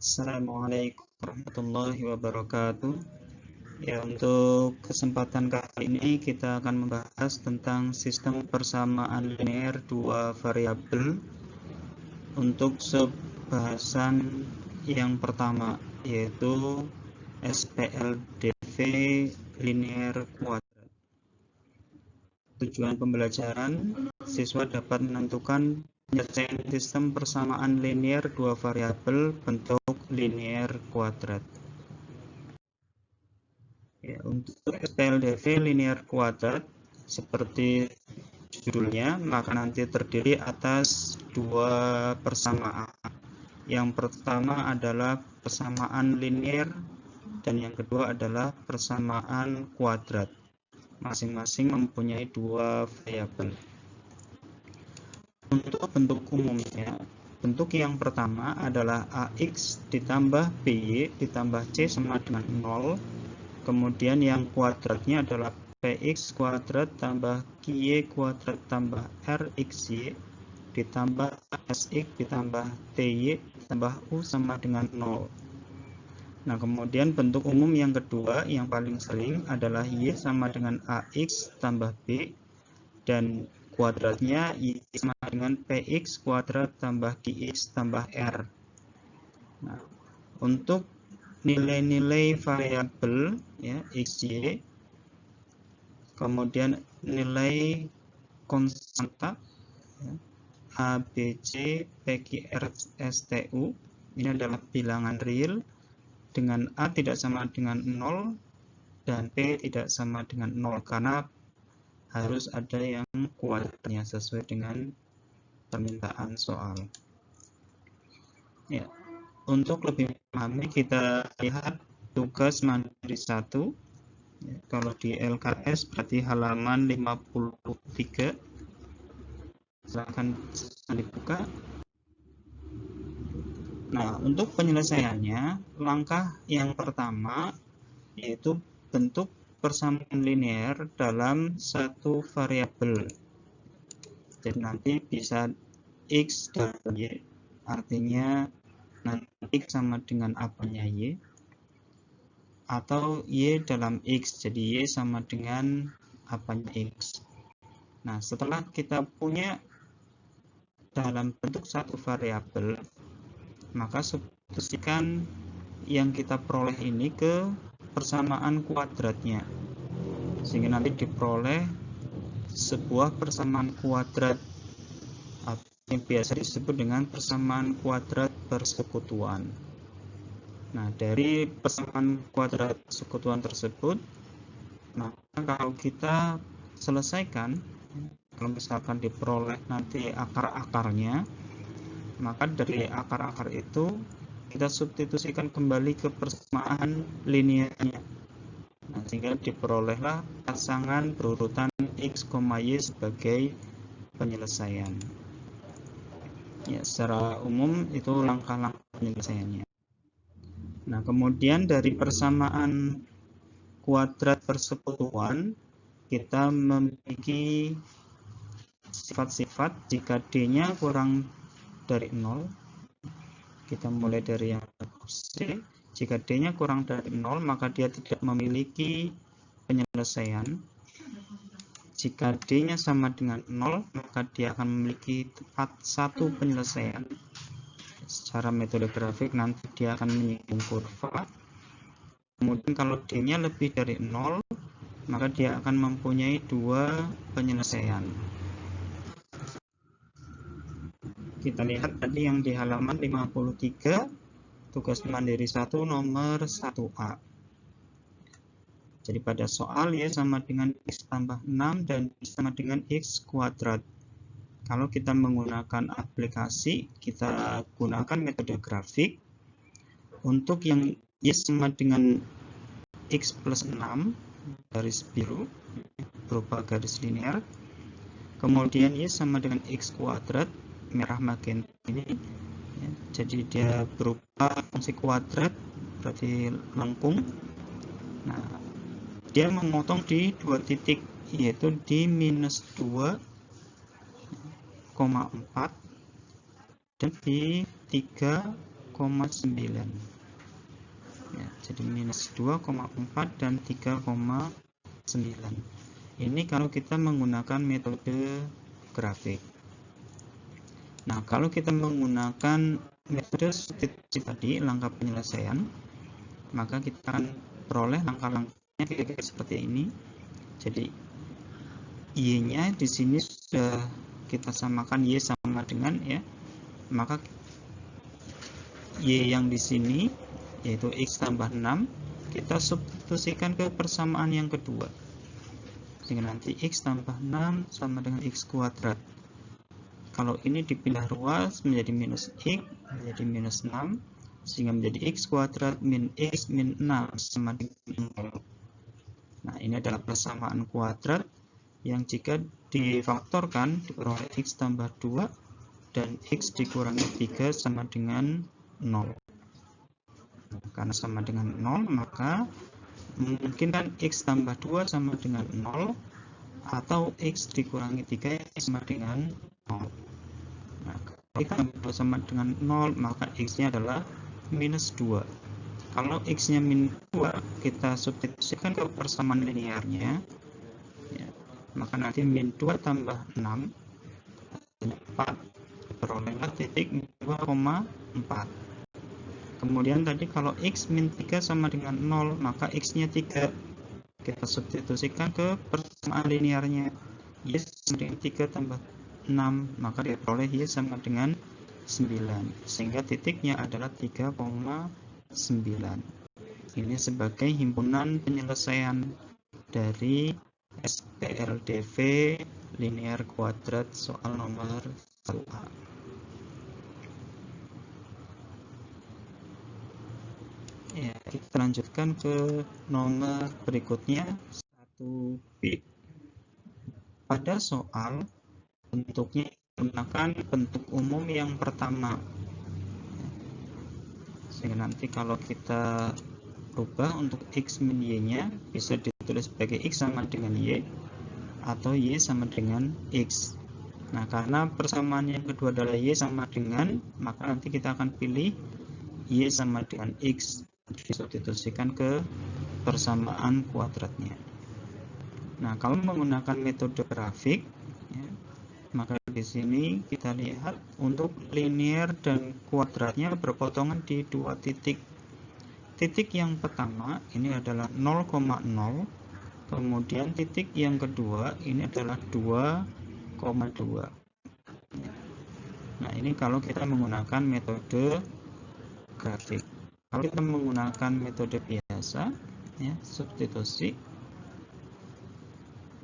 Assalamualaikum warahmatullahi wabarakatuh. Ya, untuk kesempatan kali ini kita akan membahas tentang sistem persamaan linear dua variabel untuk subbahasan yang pertama, yaitu SPLDV linear kuadrat. Tujuan pembelajaran, siswa dapat menentukan penyelesaian sistem persamaan linear dua variabel bentuk linear kuadrat. Ya, untuk SPLDV linear kuadrat seperti judulnya, maka nanti terdiri atas dua persamaan. Yang pertama adalah persamaan linear dan yang kedua adalah persamaan kuadrat. Masing-masing mempunyai dua variabel. Untuk bentuk umumnya, bentuk yang pertama adalah AX ditambah BY ditambah C sama dengan 0. Kemudian yang kuadratnya adalah PX kuadrat tambah QY kuadrat tambah RXY ditambah SX ditambah TY ditambah U sama dengan 0. Nah, kemudian bentuk umum yang kedua yang paling sering adalah Y sama dengan AX tambah B dan kuadratnya Y sama dengan PX kuadrat tambah QX tambah R. Nah, untuk nilai-nilai variabel ya XY, kemudian nilai konstanta ya, A, B, C, P, Q, R, S, T, U ini adalah bilangan real dengan A tidak sama dengan 0 dan P tidak sama dengan 0 karena harus ada yang kuadratnya sesuai dengan permintaan soal. Ya, untuk lebih memahami kita lihat tugas mandiri 1. Ya, kalau di LKS berarti halaman 53. Silahkan dibuka. Nah, untuk penyelesaiannya, langkah yang pertama yaitu bentuk persamaan linear dalam satu variabel. Jadi nanti bisa X dan Y, artinya nanti X sama dengan apanya Y, atau Y dalam X, jadi Y sama dengan apanya X. Nah, setelah kita punya dalam bentuk satu variabel, maka substitusikan yang kita peroleh ini ke persamaan kuadratnya, sehingga nanti diperoleh sebuah persamaan kuadrat yang biasa disebut dengan persamaan kuadrat persekutuan. Nah, dari persamaan kuadrat persekutuan tersebut, maka kalau kita selesaikan, kalau misalkan diperoleh nanti akar-akarnya, maka dari akar-akar itu kita substitusikan kembali ke persamaan linearnya. Nah, sehingga diperolehlah pasangan berurutan X, Y sebagai penyelesaian. Ya, secara umum itu langkah-langkah penyelesaiannya. Nah, kemudian dari persamaan kuadrat persekutuan kita memiliki sifat-sifat. Jika D-nya kurang dari 0, kita mulai dari yang C. Jika D-nya kurang dari 0, maka dia tidak memiliki penyelesaian. Jika D-nya sama dengan 0, maka dia akan memiliki tepat satu penyelesaian. Secara metode grafik nanti dia akan menyinggung kurva. Kemudian kalau D-nya lebih dari 0, maka dia akan mempunyai dua penyelesaian. Kita lihat tadi yang di halaman 53, tugas mandiri 1 nomor 1A. Jadi pada soal Y sama dengan X tambah 6 dan X sama dengan X kuadrat. Kalau kita menggunakan aplikasi, kita gunakan metode grafik. Untuk yang Y sama dengan X plus 6, garis biru, berupa garis linear. Kemudian Y sama dengan X kuadrat, merah magenta ini, ya, jadi dia berupa fungsi kuadrat, berarti lengkung. Nah, dia memotong di dua titik, yaitu di minus 2,4 dan di 3,5. 3,9. Ya, jadi minus 2,4 dan 3,9. Ini kalau kita menggunakan metode grafik. Nah, kalau kita menggunakan metode substitusi tadi, langkah penyelesaian, maka kita akan peroleh langkah-langkahnya kira-kira seperti ini. Jadi Y-nya di sini sudah kita samakan Y sama dengan ya, maka Y yang di sini yaitu X tambah 6 kita substitusikan ke persamaan yang kedua, sehingga nanti X tambah 6 sama dengan X kuadrat. Kalau ini dipindah ruas menjadi minus X menjadi minus 6, sehingga menjadi X kuadrat min X min 6 sama dengan 0. Nah, ini adalah persamaan kuadrat yang jika difaktorkan diperoleh X tambah 2 dan X dikurangi 3 sama dengan 0. Nah, karena sama dengan 0, maka memungkinkan X tambah 2 sama dengan 0 atau X dikurangi 3 sama dengan 0. Nah, kalau X tambah 2 sama dengan 0, maka X-nya adalah minus 2. Kalau X-nya minus 2, kita substitusikan ke persamaan linearnya, ya, maka nanti min 2 tambah 6, 4, perolehlah titik 2,4. Kemudian tadi kalau X min 3 sama dengan 0, maka X-nya 3. Kita substitusikan ke persamaan linearnya. Y sama dengan 3 tambah 6, maka diperoleh Y sama dengan 9. Sehingga titiknya adalah 3,9. Ini sebagai himpunan penyelesaian dari SPLDV linear kuadrat soal nomor 1A. Ya, kita lanjutkan ke nomor berikutnya 1B. Pada soal bentuknya menggunakan bentuk umum yang pertama, sehingga nanti kalau kita rubah untuk X min Y-nya bisa ditulis sebagai X sama dengan Y atau Y sama dengan X. Nah, karena persamaan yang kedua adalah Y sama dengan, maka nanti kita akan pilih Y sama dengan X, disubstitusikan ke persamaan kuadratnya. Nah, kalau menggunakan metode grafik, ya, maka di sini kita lihat untuk linear dan kuadratnya berpotongan di dua titik. Titik yang pertama ini adalah 0,0, kemudian titik yang kedua ini adalah 2,2. Nah, ini kalau kita menggunakan metode grafik. Kalau kita menggunakan metode biasa, ya, substitusi,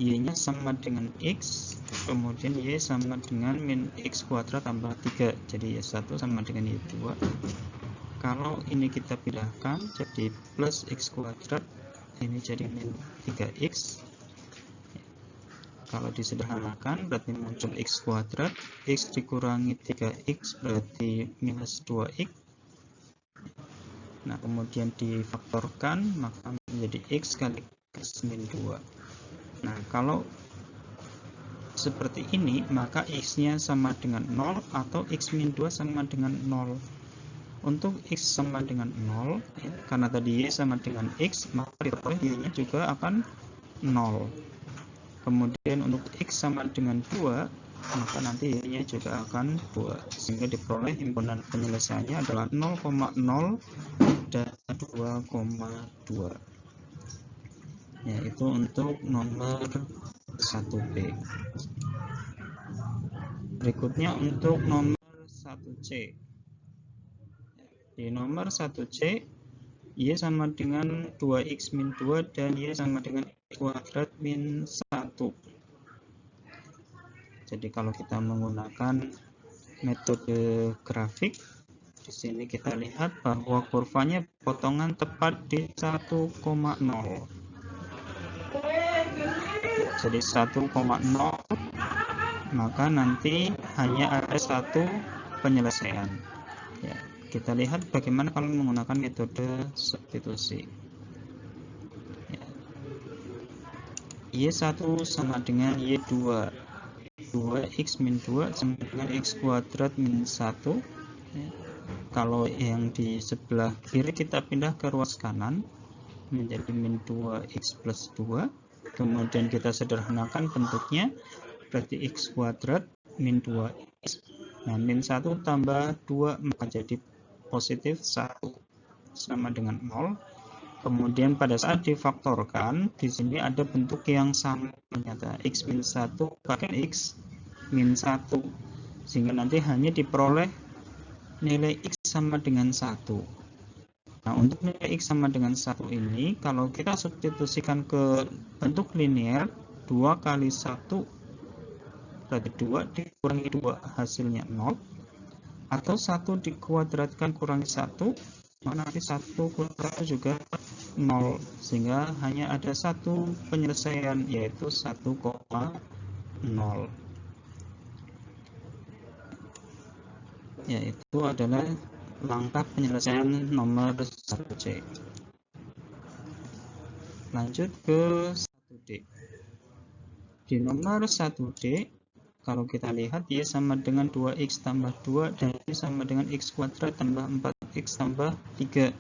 Y-nya sama dengan X, kemudian Y sama dengan min X kuadrat tambah 3, jadi Y1 sama dengan Y2. Kalau ini kita pindahkan jadi plus X kuadrat, ini jadi min 3X. Kalau disederhanakan berarti muncul X kuadrat, X dikurangi 3X berarti minus 2X. Nah, kemudian difaktorkan maka menjadi X kali X min 2. Nah, kalau seperti ini maka X-nya sama dengan 0 atau X min 2 sama dengan 0. Untuk X sama dengan 0, ya, karena tadi Y sama dengan X, maka diperoleh Y-nya juga akan 0. Kemudian untuk X sama dengan 2, maka nanti Y-nya juga akan 2, sehingga diperoleh himpunan penyelesaiannya adalah 0,0 dan 2,2, yaitu untuk nomor 1B. Berikutnya untuk nomor 1C. Di nomor 1C, Y sama dengan 2X min 2 dan Y sama dengan X kuadrat min 1. Jadi kalau kita menggunakan metode grafik, di sini kita lihat bahwa kurvanya potongan tepat di 1,0. Jadi 1,0, maka nanti hanya ada satu penyelesaian. Ya, kita lihat bagaimana kalau menggunakan metode substitusi. Ya. Y1 sama dengan Y2. 2X min 2 sama dengan X kuadrat min 1. Ya. kalau yang di sebelah kiri kita pindah ke ruas kanan menjadi min 2x plus 2, kemudian kita sederhanakan bentuknya, berarti x kuadrat min 2x, nah min 1 tambah 2 maka jadi positif 1 sama dengan 0. Kemudian pada saat difaktorkan, di sini ada bentuk yang sama ternyata, x min 1 pakai x min 1, sehingga nanti hanya diperoleh nilai x sama dengan 1. Nah, untuk nilai x sama dengan 1 ini, kalau kita substitusikan ke bentuk linear, 2 kali 1 berarti 2 dikurangi 2 hasilnya 0, atau 1 dikuadratkan kurangi 1, maka nanti 1 kuadrat juga 0, sehingga hanya ada satu penyelesaian, yaitu 1,0. Yaitu adalah langkah penyelesaian nomor 1C. Lanjut ke 1D. Di nomor 1D, kalau kita lihat Y sama dengan 2x tambah 2 dan Y sama dengan x kuadrat tambah 4x tambah 3.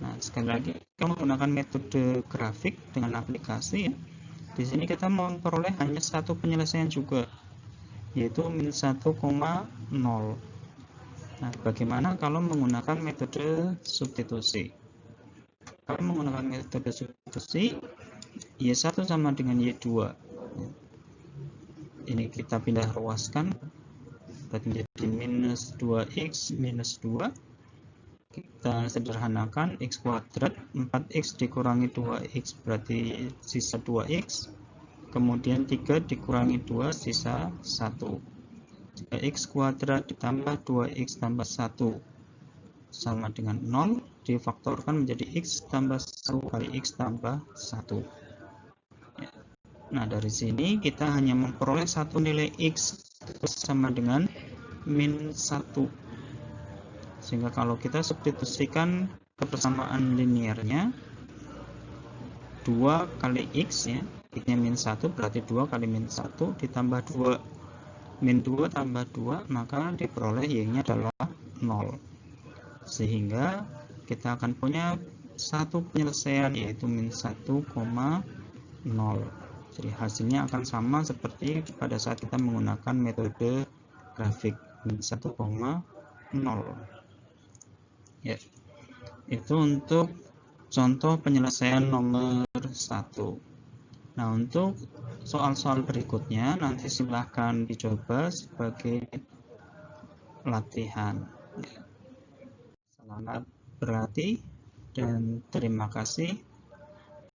Nah, sekali lagi kita menggunakan metode grafik dengan aplikasi ya. Di sini kita memperoleh hanya satu penyelesaian juga, yaitu min 1,0. Nah, bagaimana kalau menggunakan metode substitusi? Kalau menggunakan metode substitusi, Y1 sama dengan Y2. Ini kita pindah ruaskan, berarti menjadi minus 2x minus 2. Kita sederhanakan, x kuadrat, 4x dikurangi 2x berarti sisa 2x. Kemudian 3 dikurangi 2 sisa 1. X kuadrat ditambah 2x tambah 1 sama dengan 0, difaktorkan menjadi x tambah 1 kali x tambah 1. Nah, dari sini kita hanya memperoleh satu nilai x sama dengan min 1, sehingga kalau kita substitusikan kebersamaan linearnya, 2 kali x ya, x-nya min 1 berarti 2 kali min 1 ditambah 2, min 2 tambah 2, maka diperoleh y-nya adalah 0. Sehingga kita akan punya satu penyelesaian, yaitu min 1,0. Jadi hasilnya akan sama seperti pada saat kita menggunakan metode grafik, min 1,0. Ya, itu untuk contoh penyelesaian nomor 1. Nah, untuk soal-soal berikutnya nanti silahkan dicoba sebagai latihan. Selamat berlatih dan terima kasih.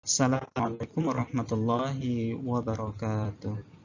Assalamualaikum warahmatullahi wabarakatuh.